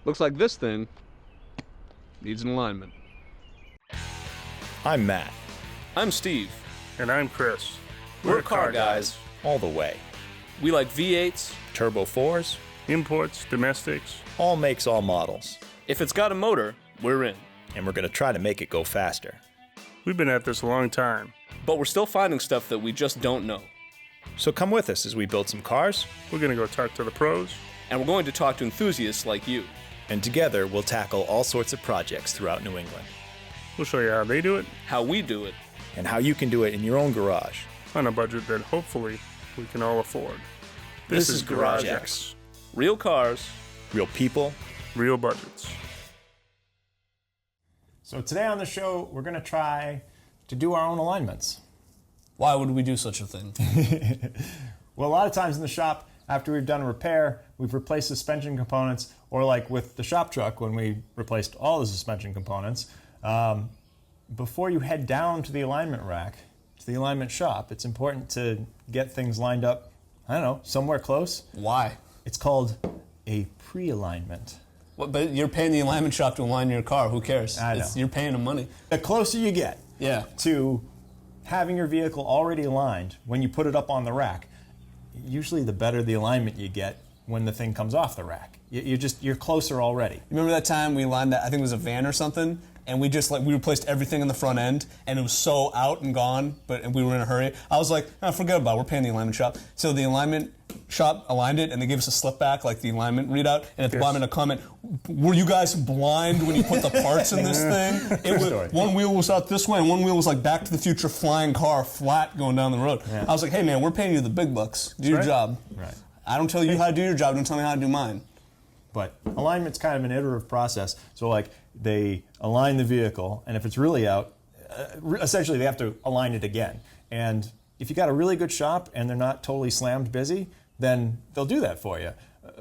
Looks like this thing needs an alignment. I'm Matt. I'm Steve. And I'm Chris. We're car guys. All the way. We like V8s. Turbo 4s, Imports, domestics. all makes, all models. If it's got a motor, we're in. And we're going to try to make it go faster. We've been at this a long time. But we're still finding stuff that we just don't know. So come with us as we build some cars, We're going to go talk to the pros. And we're going to talk to enthusiasts like you. and together we'll tackle all sorts of projects throughout New England. We'll show you how they do it How we do it. And how you can do it in your own garage. on a budget that hopefully we can all afford. This is Garage X. Real cars. Real people. Real budgets. So today on the show, we're going to try to do our own alignments. Why would we do such a thing? Well, a lot of times in the shop, after we've done a repair, we've replaced suspension components, or like with the shop truck when we replaced all the suspension components. Before you head down to the alignment rack, to the alignment shop, it's important to get things lined up, I don't know, somewhere close. Why? It's called a pre-alignment. What, but you're paying the alignment shop to align your car. Who cares? I know. You're paying them money. The closer you get Yeah. to having your vehicle already aligned when you put it up on the rack, usually the better the alignment you get when the thing comes off the rack. You're closer already. Remember that time we aligned that, I think it was a van or something, and we replaced everything in the front end, and it was so out and gone, and we were in a hurry. I was like, oh, forget about it, we're paying the alignment shop. So the alignment shop aligned it, and they gave us a slip back, like the alignment readout, and at the bottom in a comment, were you guys blind when you put the parts in this thing? One wheel was out this way, and one wheel was like Back to the Future flying car, flat going down the road. Yeah. I was like, hey man, we're paying you the big bucks. Do your job. Right. I don't tell you how to do your job, don't tell me how to do mine. But alignment's kind of an iterative process. So like they align the vehicle, and if it's really out, essentially they have to align it again. And if you got a really good shop and they're not totally slammed busy, then they'll do that for you.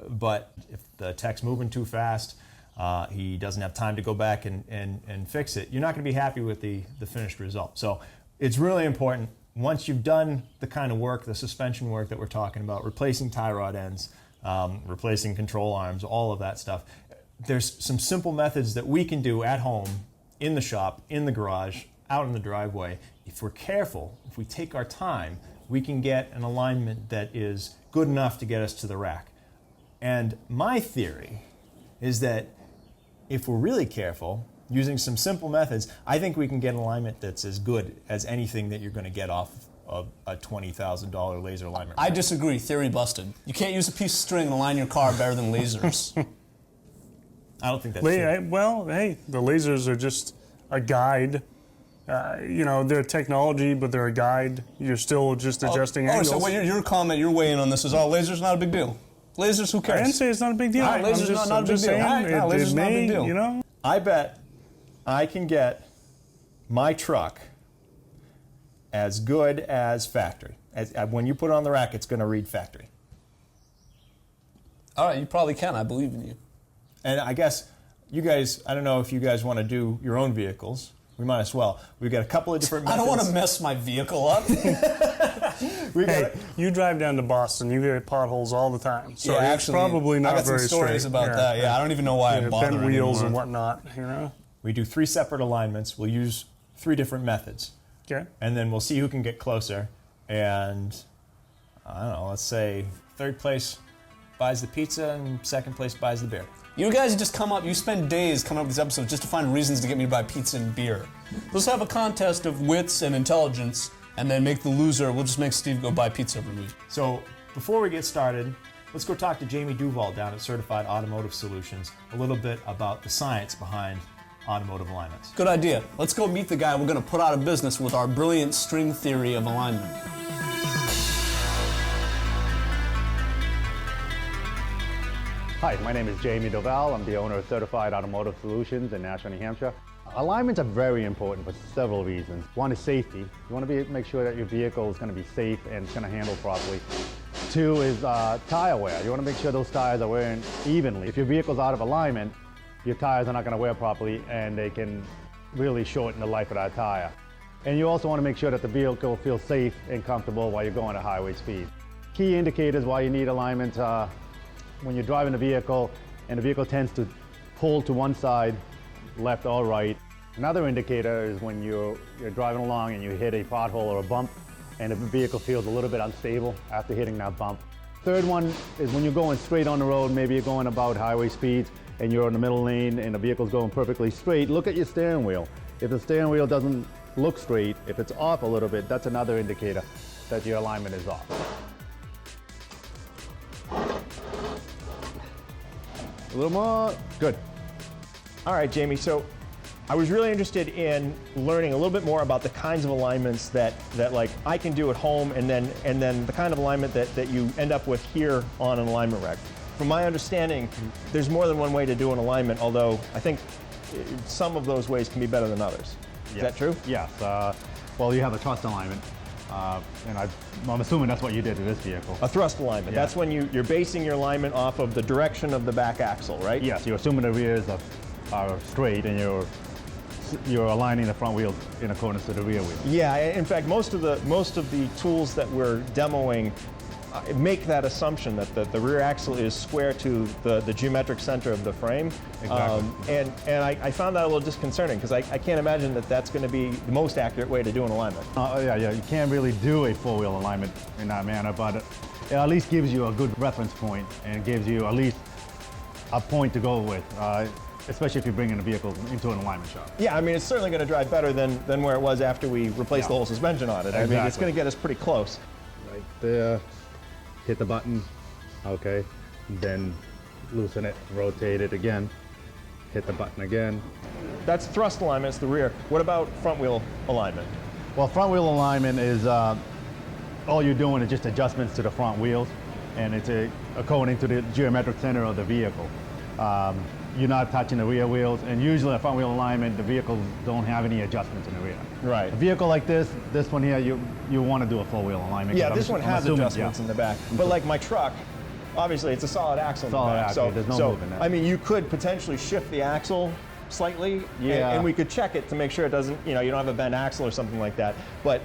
But if the tech's moving too fast, he doesn't have time to go back and fix it, you're not going to be happy with the finished result. So it's really important, once you've done the kind of work, the suspension work that we're talking about, replacing tie rod ends, replacing control arms, all of that stuff, there's some simple methods that we can do at home, in the shop, in the garage, out in the driveway. If we're careful, if we take our time, we can get an alignment that is good enough to get us to the rack. And my theory is that if we're really careful, using some simple methods, I think we can get an alignment that's as good as anything that you're going to get off of a $20,000 laser alignment. I disagree. Theory busted. You can't use a piece of string and align your car better than lasers. I don't think that's true. Well, hey, the lasers are just a guide. They're technology, but they're a guide. You're still just adjusting angles. So what your comment, your weighing on this is, lasers not a big deal. Lasers, who cares? I didn't say it's not a big deal. Lasers not a big deal. Lasers not a big deal. You know? I bet I can get my truck as good as factory. When you put it on the rack, it's going to read factory. All right, you probably can. I believe in you. And I guess you guys, I don't know if you guys want to do your own vehicles. We might as well. We've got a couple of different methods. I don't want to mess my vehicle up. You drive down to Boston, you get potholes all the time. So yeah, it's probably not very straight. I got some stories about that. Yeah, I don't even know why I bother bent wheels anymore. and whatnot, you know? We do 3 separate alignments. We'll use 3 different methods. Okay. And then we'll see who can get closer. And I don't know, let's say 3rd place buys the pizza and 2nd place buys the beer. You guys just you spend days coming up with these episodes just to find reasons to get me to buy pizza and beer. Let's have a contest of wits and intelligence, and then make the loser, we'll just make Steve go buy pizza every week. So before we get started, let's go talk to Jamie Duval down at Certified Automotive Solutions a little bit about the science behind automotive alignments. Good idea. Let's go meet the guy we're going to put out of business with our brilliant string theory of alignment. Hi, my name is Jamie Duval. I'm the owner of Certified Automotive Solutions in Nashua, New Hampshire. Alignments are very important for several reasons. One is safety. You want to make sure that your vehicle is going to be safe and it's going to handle properly. 2 is tire wear. You want to make sure those tires are wearing evenly. If your vehicle's out of alignment, your tires are not going to wear properly and they can really shorten the life of that tire. And you also want to make sure that the vehicle feels safe and comfortable while you're going at highway speed. Key indicators why you need alignment when you're driving a vehicle and the vehicle tends to pull to one side, left or right. Another indicator is when you're driving along and you hit a pothole or a bump, and the vehicle feels a little bit unstable after hitting that bump. Third one is when you're going straight on the road, maybe you're going about highway speeds and you're in the middle lane and the vehicle's going perfectly straight, look at your steering wheel. If the steering wheel doesn't look straight, if it's off a little bit, that's another indicator that your alignment is off. A little more, good. All right, Jamie, so I was really interested in learning a little bit more about the kinds of alignments that like I can do at home, and then the kind of alignment that you end up with here on an alignment rack. From my understanding, there's more than one way to do an alignment, although I think some of those ways can be better than others. Is that true? Yes. Well, you have a thrust alignment, and I'm assuming that's what you did to this vehicle. A thrust alignment. Yeah. That's when you're basing your alignment off of the direction of the back axle, right? Yes, you're assuming the rears are straight and you're aligning the front wheels in accordance to the rear wheel. Yeah, in fact, most of the tools that we're demoing make that assumption that the rear axle is square to the geometric center of the frame. Exactly. And I found that a little disconcerting because I can't imagine that that's going to be the most accurate way to do an alignment. Yeah, you can't really do a four-wheel alignment in that manner, but it at least gives you a good reference point and gives you at least a point to go with, especially if you're bringing a vehicle into an alignment shop. Yeah, I mean, it's certainly going to drive better than where it was after we replaced the whole suspension on it. I mean, it's Exactly. going to get us pretty close. Right there, hit the button, okay, then loosen it, rotate it again, hit the button again. That's thrust alignment, it's the rear. What about front wheel alignment? Well, front wheel alignment is, all you're doing is just adjustments to the front wheels, and it's according to the geometric center of the vehicle. You're not touching the rear wheels, and usually a front wheel alignment, the vehicles don't have any adjustments in the rear. Right. A vehicle like this one here, you want to do a four wheel alignment. Yeah, 'cause this one I'm has assuming- adjustments yeah. in the back. But like my truck, obviously it's a solid axle in Solid the back. axle, So, there's no so movement there. I mean, you could potentially shift the axle slightly, Yeah. and we could check it to make sure it doesn't, you don't have a bent axle or something like that. But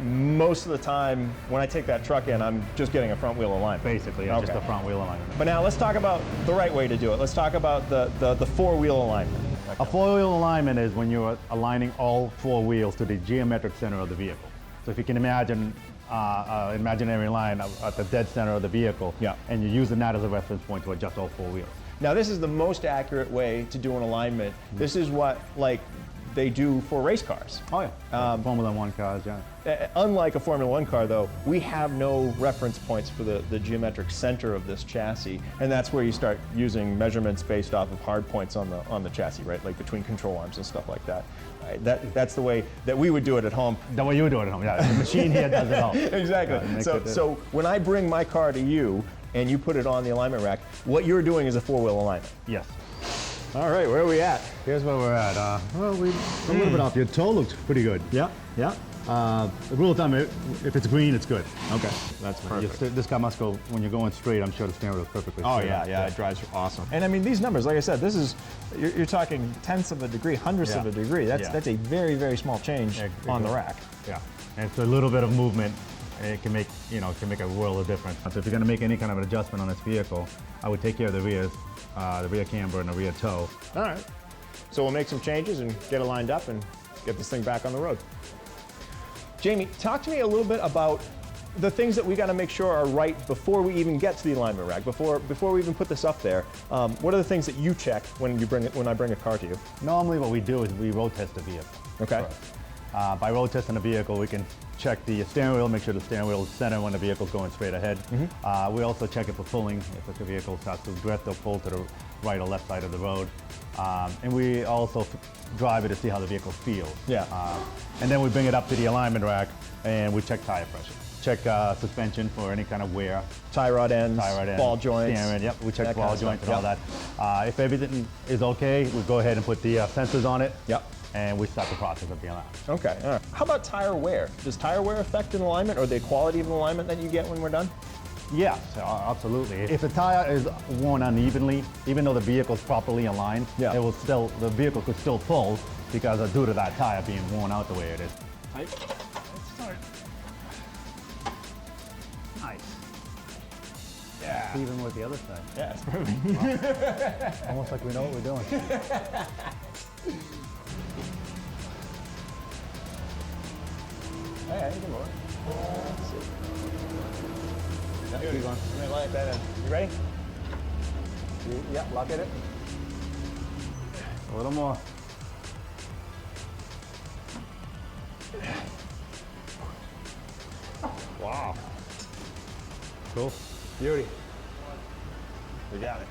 most of the time, when I take that truck in, I'm just getting a front wheel alignment. Basically, yeah, just Okay. a front wheel alignment. But now let's talk about the right way to do it. Let's talk about the four-wheel alignment. A four-wheel alignment is when you're aligning all four wheels to the geometric center of the vehicle. So if you can imagine an imaginary line at the dead center of the vehicle, Yeah. and you're using that as a reference point to adjust all four wheels. Now, this is the most accurate way to do an alignment. This is what they do for race cars. Oh yeah, Formula One cars, yeah. Unlike a Formula One car, though, we have no reference points for the geometric center of this chassis, and that's where you start using measurements based off of hard points on the chassis, right? Like between control arms and stuff like that. Right? That's the way that we would do it at home. The way you do it at home, yeah. The machine here does it all. Exactly. Yeah, it makes So, it- so when I bring my car to you and you put it on the alignment rack, what you're doing is a four-wheel alignment. Yes. All right, where are we at? Here's where we're at. Well, we're a little bit off. Your toe looks pretty good. Yeah, yeah. The rule of thumb, if it's green, it's good. Okay, that's perfect. This car must go, when you're going straight, I'm sure the steering wheel is perfectly Oh straight. yeah, it drives awesome. And I mean, these numbers, like I said, this is you're talking tenths of a degree, hundredths of a degree. That's a very, very small change on the rack. Yeah, and so a little bit of movement, it can make a world of difference. So if you're going to make any kind of an adjustment on this vehicle, I would take care of the rear camber and the rear toe. All right. So we'll make some changes and get it lined up and get this thing back on the road. Jamie, talk to me a little bit about the things that we got to make sure are right before we even get to the alignment rack, before we even put this up there. What are the things that you check when I bring a car to you? Normally what we do is we road test the vehicle. Okay. First. By road testing the vehicle, we can check the steering wheel, make sure the steering wheel is center when the vehicle's going straight ahead. We also check it for pulling, if the vehicle starts to drift or pull to the right or left side of the road. And we also drive it to see how the vehicle feels. Yeah. And then we bring it up to the alignment rack and we check tire pressure. Check suspension for any kind of wear. Tie rod ends, Ends, ball joints. steering, yep, we check that ball kind of joints and stuff. all that. If everything is okay, we go ahead and put the sensors on it. Yep. And we start the process of the alignment. Okay. All right. How about tire wear? Does tire wear affect an alignment or the quality of an alignment that you get when we're done? Yes, absolutely. If the tire is worn unevenly, even though the vehicle is properly aligned, Yeah. the vehicle could still pull because due to that tire being worn out the way it is. Let's start. Nice. Yeah. Even with the other side. Yeah, it's perfect. Almost like we know what we're doing. Hey, you can lower. Let's see. Yeah, keep going. You may like that in. You ready? Yeah, lock at it. A little more. Wow. Cool. Beauty. We got it.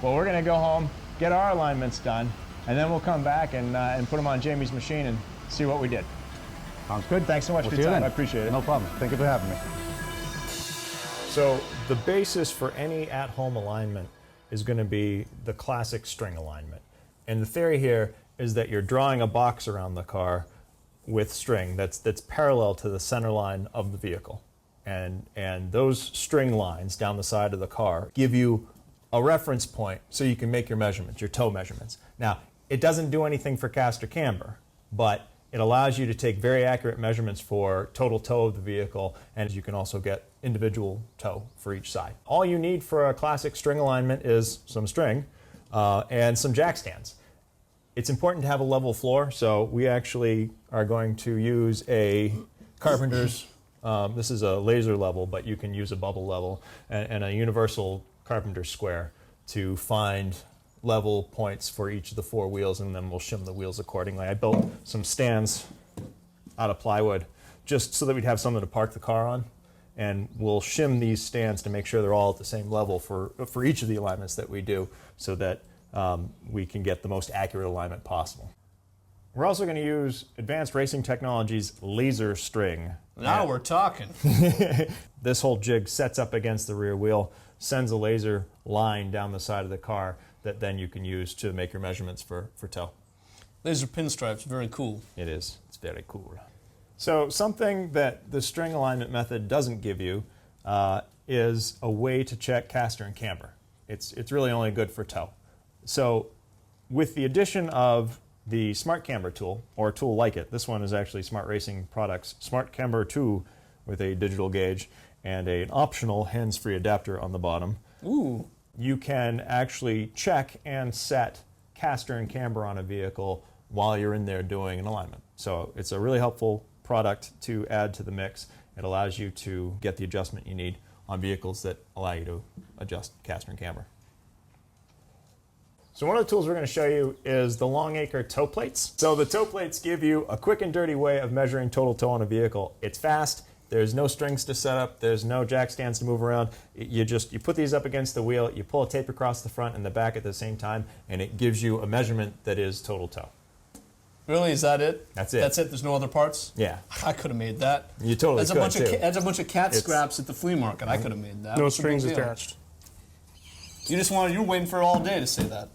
Well, we're gonna go home, get our alignments done, and then we'll come back and put them on Jamie's machine and see what we did. Sounds good. Thanks so much We'll for see your you time. then. I appreciate it. No problem. Thank you for having me. So the basis for any at-home alignment is going to be the classic string alignment. And the theory here is that you're drawing a box around the car with string that's parallel to the center line of the vehicle. And those string lines down the side of the car give you a reference point so you can make your measurements, your toe measurements. Now, it doesn't do anything for cast or camber, but it allows you to take very accurate measurements for total toe of the vehicle, and you can also get individual toe for each side. All you need for a classic string alignment is some string and some jack stands. It's important to have a level floor, so we actually are going to use a carpenter's, this is a laser level, but you can use a bubble level, and a universal carpenter square to find level points for each of the four wheels, and then we'll shim the wheels accordingly. I built some stands out of plywood just so that we'd have something to park the car on, and we'll shim these stands to make sure they're all at the same level for each of the alignments that we do, so that we can get the most accurate alignment possible. We're also going to use Advanced Racing Technologies laser string. Now we're talking. This whole jig sets up against the rear wheel, sends a laser line down the side of the car that then you can use to make your measurements for toe. Laser pinstripes, very cool. It is. It's very cool. So something that the string alignment method doesn't give you is a way to check caster and camber. It's really only good for toe. So with the addition of the Smart Camber tool, or a tool like it, this one is actually Smart Racing Products Smart Camber 2 with a digital gauge and an optional hands-free adapter on the bottom. Ooh. You can actually check and set caster and camber on a vehicle while you're in there doing an alignment. So it's a really helpful product to add to the mix. It allows you to get the adjustment you need on vehicles that allow you to adjust caster and camber. So one of the tools we're going to show you is the Longacre toe plates. So the toe plates give you a quick and dirty way of measuring total toe on a vehicle. It's fast. There's no strings to set up. There's no jack stands to move around. You put these up against the wheel. You pull a tape across the front and the back at the same time, and it gives you a measurement that is total toe. Really? Is that it? That's it. That's it? There's no other parts? Yeah. I could have made that. You totally That's could, too. That's a bunch of cat scraps at the flea market. I could have made that. No What's the big strings deal? attached. You were waiting for all day to say that.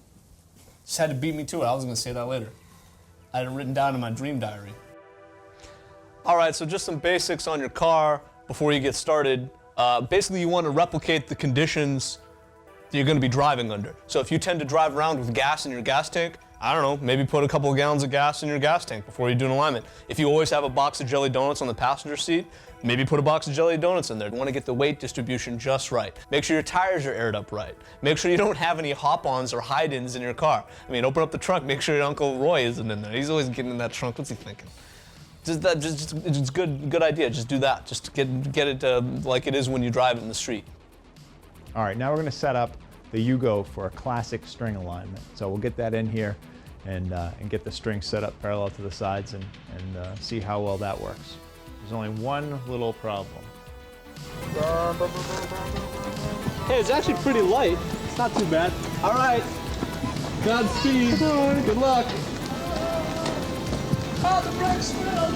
Just had to beat me to it. I was going to say that later. I had it written down in my dream diary. All right, so just some basics on your car before you get started. Basically, you want to replicate the conditions that you're going to be driving under. So if you tend to drive around with gas in your gas tank, I don't know, maybe put a couple of gallons of gas in your gas tank before you do an alignment. If you always have a box of jelly donuts on the passenger seat, maybe put a box of jelly donuts in there. You want to get the weight distribution just right. Make sure your tires are aired up right. Make sure you don't have any hop-ons or hide-ins in your car. I mean, open up the trunk, make sure your Uncle Roy isn't in there. He's always getting in that trunk. What's he thinking? Just good idea. Just do that. Just get it like it is when you drive it in the street. All right, now we're going to set up the Yugo for a classic string alignment. So we'll get that in here and get the string set up parallel to the sides and see how well that works. There's only one little problem. Hey, it's actually pretty light. It's not too bad. All right. Godspeed. Good luck. Oh, the brakes failed.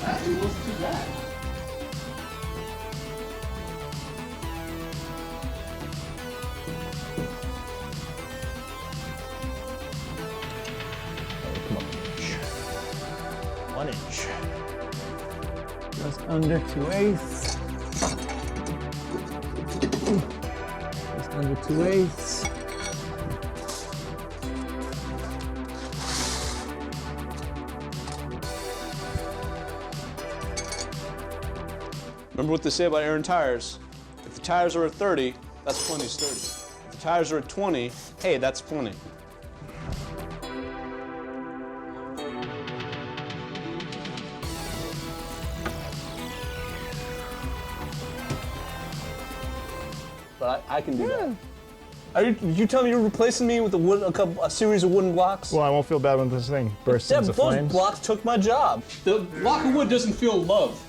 Actually, it wasn't too bad. One inch. Just under 2/8. Just under 2/8. Remember what they say about air and tires. If the tires are at 30, that's plenty sturdy. If the tires are at 20, hey, that's plenty. But I can do that. Are you telling me you're replacing me with a series of wooden blocks? Well, I won't feel bad when this thing bursts into Those flames. blocks took my job. The block of wood doesn't feel love.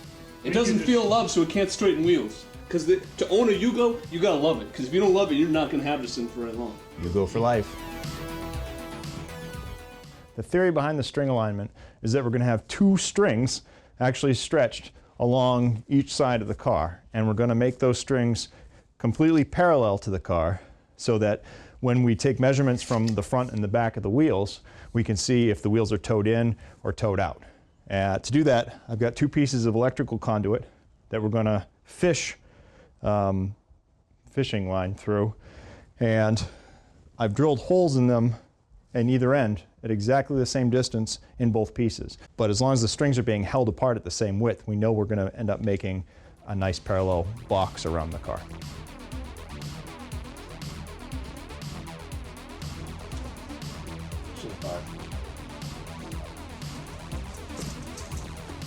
It doesn't feel love, so it can't straighten wheels. Because to own a Yugo, you gotta love it. Because if you don't love it, you're not gonna have this thing for very long. You go for life. The theory behind the string alignment is that we're going to have two strings actually stretched along each side of the car, and we're going to make those strings completely parallel to the car so that when we take measurements from the front and the back of the wheels, we can see if the wheels are towed in or towed out. To do that, I've got two pieces of electrical conduit that we're going to fishing line through, and I've drilled holes in them in either end at exactly the same distance in both pieces. But as long as the strings are being held apart at the same width, we know we're going to end up making a nice parallel box around the car.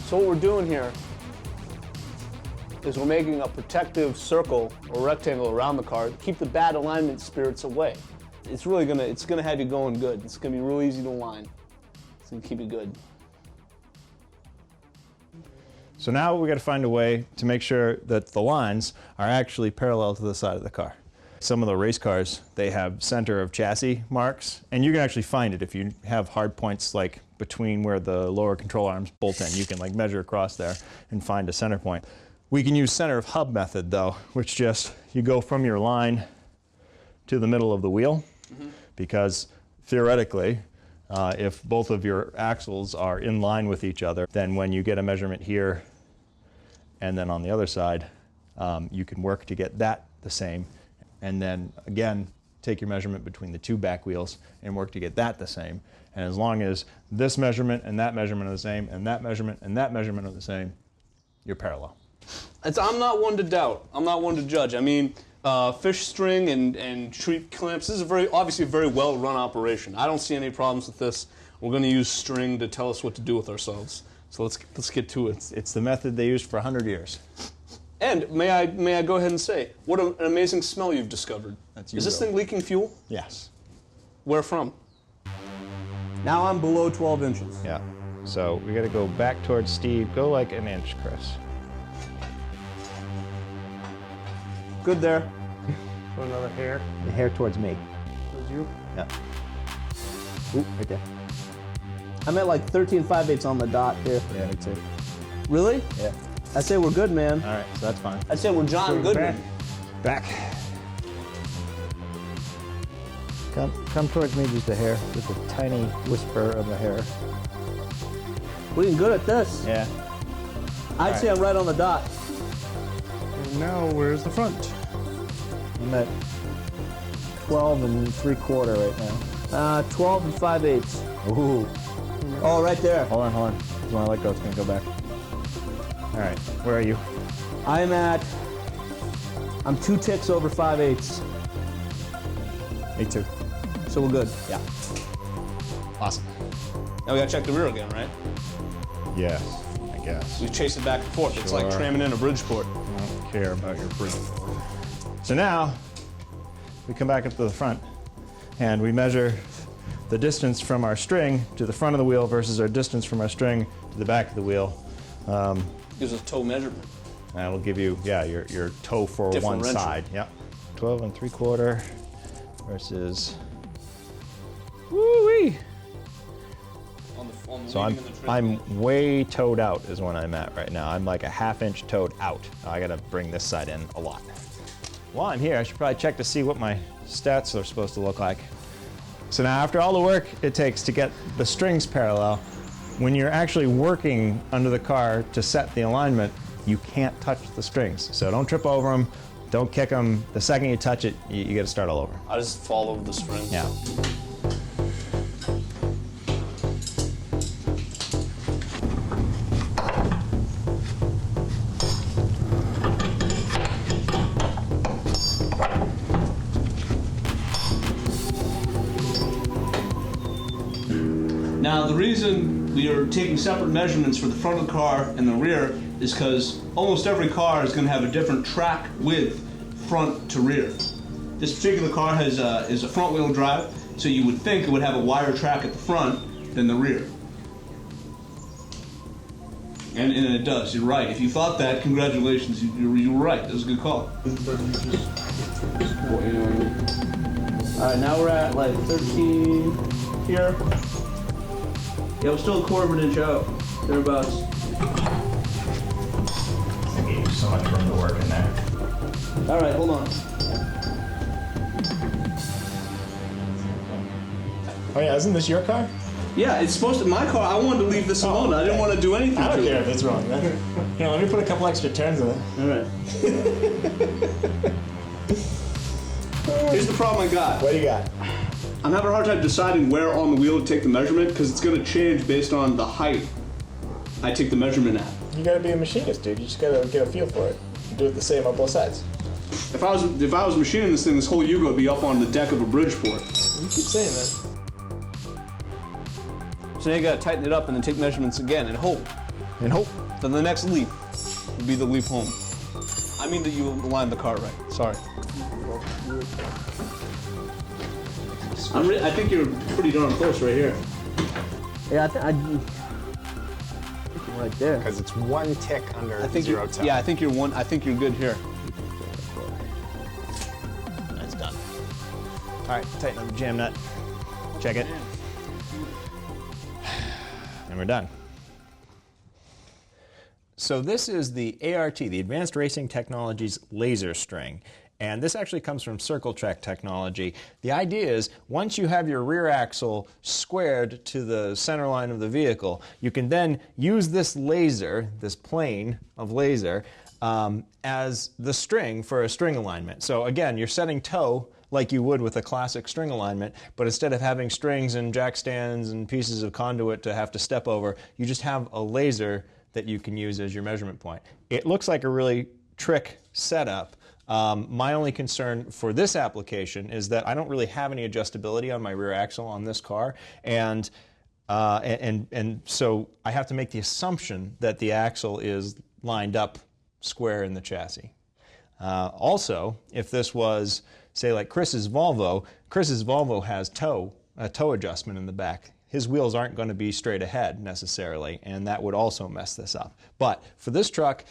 So what we're doing here is we're making a protective circle or rectangle around the car to keep the bad alignment spirits away. It's really gonna have you going good. It's gonna be real easy to align. It's gonna keep you good. So now we got to find a way to make sure that the lines are actually parallel to the side of the car. Some of the race cars, they have center of chassis marks, and you can actually find it if you have hard points like between where the lower control arms bolt in. You can like measure across there and find a center point. We can use center of hub method though, which just you go from your line to the middle of the wheel, because theoretically, if both of your axles are in line with each other, then when you get a measurement here and then on the other side, you can work to get that the same, and then again take your measurement between the two back wheels and work to get that the same. And as long as this measurement and that measurement are the same, and that measurement and that measurement are the same, you're parallel. I'm not one to doubt. I'm not one to judge. I mean, fish string and treat clamps, this is obviously a very well-run operation. I don't see any problems with this. We're going to use string to tell us what to do with ourselves. So let's get to it. It's the method they used for 100 years. And may I go ahead and say, what an amazing smell you've discovered. Is this thing leaking fuel? Yes. Where from? Now I'm below 12 inches. Yeah. So we got to go back towards Steve. Go like an inch, Chris. Good there. Put another hair. The hair towards me. Towards you. Yeah. Ooh, right there. I'm at like 13 5/8 on the dot here. Yeah, me too. Really? Yeah. I say we're good, man. All right, so that's fine. I say we're John Goodman. Back. Come towards me just a hair, just a tiny whisper of a hair. We're getting good at this. Yeah. I'd say I'm right on the dot. And now where's the front? I'm at 12 3/4 right now. 12 and 5/8. Ooh. Oh, right there. Hold on. When I let go, it's gonna go back. All right, where are you? I'm 2 ticks over 5/8. Me too. So we're good. Yeah. Awesome. Now we gotta check the rear again, right? Yes, I guess. We chase it back and forth. It's like Sure. tramming in a Bridgeport. I don't care about your proof. So now, we come back up to the front, and we measure the distance from our string to the front of the wheel versus our distance from our string to the back of the wheel. Gives us toe measurement. And it'll give you, your toe for one Differential. side. Yeah. 12 3/4 versus. Woo-wee! So I'm way toed out is when I'm at right now. I'm like a 1/2 inch toed out. I gotta bring this side in a lot. While I'm here, I should probably check to see what my stats are supposed to look like. So now after all the work it takes to get the strings parallel, when you're actually working under the car to set the alignment, you can't touch the strings. So don't trip over them, don't kick them. The second you touch it, you gotta start all over. I just fall over the string. Yeah. the reason we are taking separate measurements for the front of the car and the rear is because almost every car is going to have a different track width front to rear. This particular car is a front-wheel drive, so you would think it would have a wider track at the front than the rear. And it does, you're right. If you thought that, congratulations, you were right. That was a good call. Alright, now we're at like 13 here. Yeah, we're still a quarter of an inch out, thereabouts. I gave you so much room to work in there. Alright, hold on. Oh yeah, isn't this your car? Yeah, it's supposed to, my car, I wanted to leave this alone. I didn't want to do anything I to don't care it. if it's wrong. Here, let me put a couple extra turns in it. Alright. Here's the problem I got. What do you got? I'm having a hard time deciding where on the wheel to take the measurement because it's going to change based on the height I take the measurement at. You gotta be a machinist, dude. You just gotta get a feel for it. Do it the same on both sides. If I was machining this thing, this whole Yugo would be up on the deck of a Bridgeport. You keep saying that. So now you gotta tighten it up and then take measurements again and hope. And hope that the next leap will be the leap home. I mean that you aligned the car right. Sorry. I think you're pretty darn close right here. Yeah, I right there. Because it's one tick under zero toe. Yeah, I think you're good here. That's done. All right, tighten up the jam nut. Check it. And we're done. So this is the ART, the Advanced Racing Technologies laser string. And this actually comes from Circle Track technology. The idea is once you have your rear axle squared to the center line of the vehicle, you can then use this laser, this plane of laser, as the string for a string alignment. So again, you're setting toe like you would with a classic string alignment, but instead of having strings and jack stands and pieces of conduit to have to step over, you just have a laser that you can use as your measurement point. It looks like a really trick setup. My only concern for this application is that I don't really have any adjustability on my rear axle on this car, and so I have to make the assumption that the axle is lined up square in the chassis. Also, if this was, say, like Chris's Volvo has a toe adjustment in the back. His wheels aren't going to be straight ahead necessarily, and that would also mess this up. But for this truck,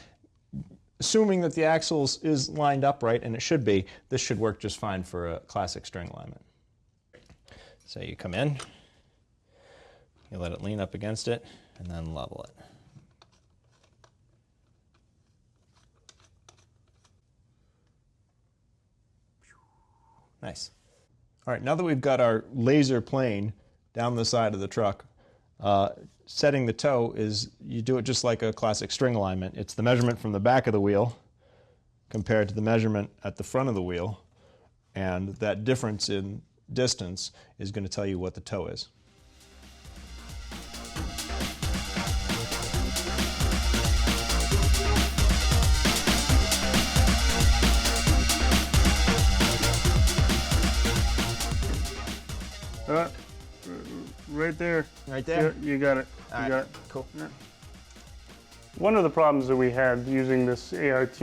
assuming that the axle is lined up right, and it should be, this should work just fine for a classic string alignment. So you come in, you let it lean up against it, and then level it. Nice. All right, now that we've got our laser plane down the side of the truck, setting the toe is, you do it just like a classic string alignment. It's the measurement from the back of the wheel compared to the measurement at the front of the wheel, and that difference in distance is going to tell you what the toe is. Right there. Right there? You got it. All right, got it. cool. Yeah. One of the problems that we had using this ART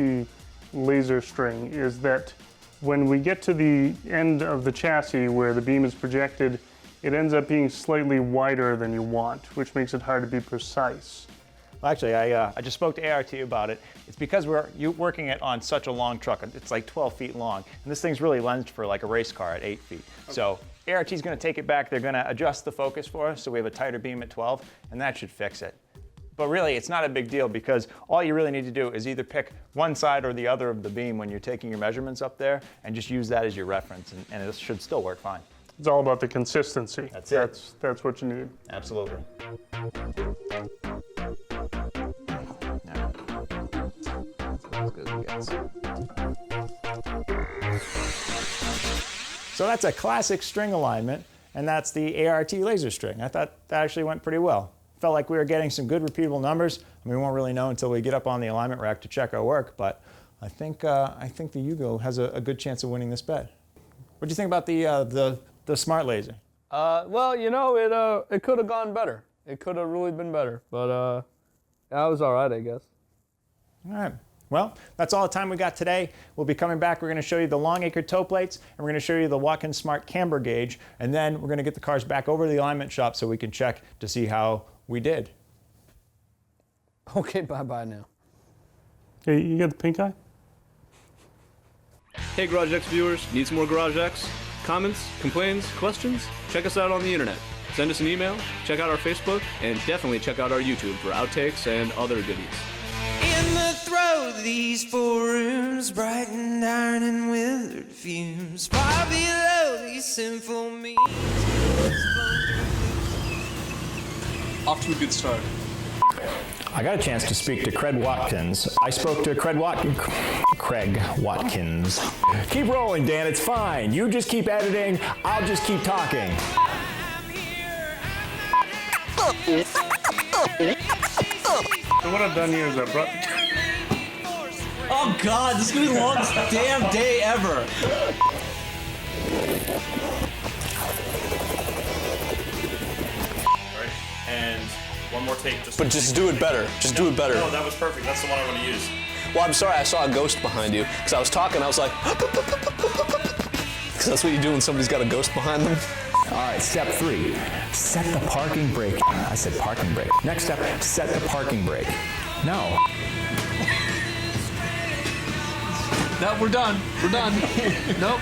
laser string is that when we get to the end of the chassis where the beam is projected, it ends up being slightly wider than you want, which makes it hard to be precise. Well, actually, I just spoke to ART about it. It's because we're working it on such a long truck. It's like 12 feet long, and this thing's really lensed for like a race car at 8 feet. Okay. So ART is going to take it back. They're going to adjust the focus for us, so we have a tighter beam at 12, and that should fix it. But really, it's not a big deal because all you really need to do is either pick one side or the other of the beam when you're taking your measurements up there, and just use that as your reference, and it should still work fine. It's all about the consistency. That's it. That's what you need. Absolutely. So that's a classic string alignment, and that's the ART laser string. I thought that actually went pretty well. Felt like we were getting some good repeatable numbers. I mean, we won't really know until we get up on the alignment rack to check our work, but I think the Yugo has a good chance of winning this bet. What do you think about the smart laser? Well, you know, it could have gone better. It could have really been better, but that was all right, I guess. All right. Well, that's all the time we got today. We'll be coming back. We're going to show you the Longacre toe plates, and we're going to show you the Watkins Smart camber gauge, and then we're going to get the cars back over to the alignment shop so we can check to see how we did. Okay, bye-bye now. Hey, you got the pink eye? Hey Garage X viewers, need some more Garage X? Comments, complaints, questions? Check us out on the internet. Send us an email, check out our Facebook, and definitely check out our YouTube for outtakes and other goodies. In the throes of these 4 rooms, brightened iron and withered fumes, far below these sinful means. Off to a good start. I got a chance to speak to Craig Watkins. I spoke to Craig Watkins. Keep rolling, Dan, it's fine. You just keep editing, I'll just keep talking. So what I've done here is I brought Oh God, this is gonna be the longest damn day ever. Alright, and one more take. But just do it better. Just do it better. No, that was perfect. That's the one I'm going to use. Well, I'm sorry, I saw a ghost behind you. Because I was talking, I was like, because that's what you do when somebody's got a ghost behind them. All right, step 3, set the parking brake. I said parking brake. Next step, set the parking brake. No. No, we're done. We're done. Nope.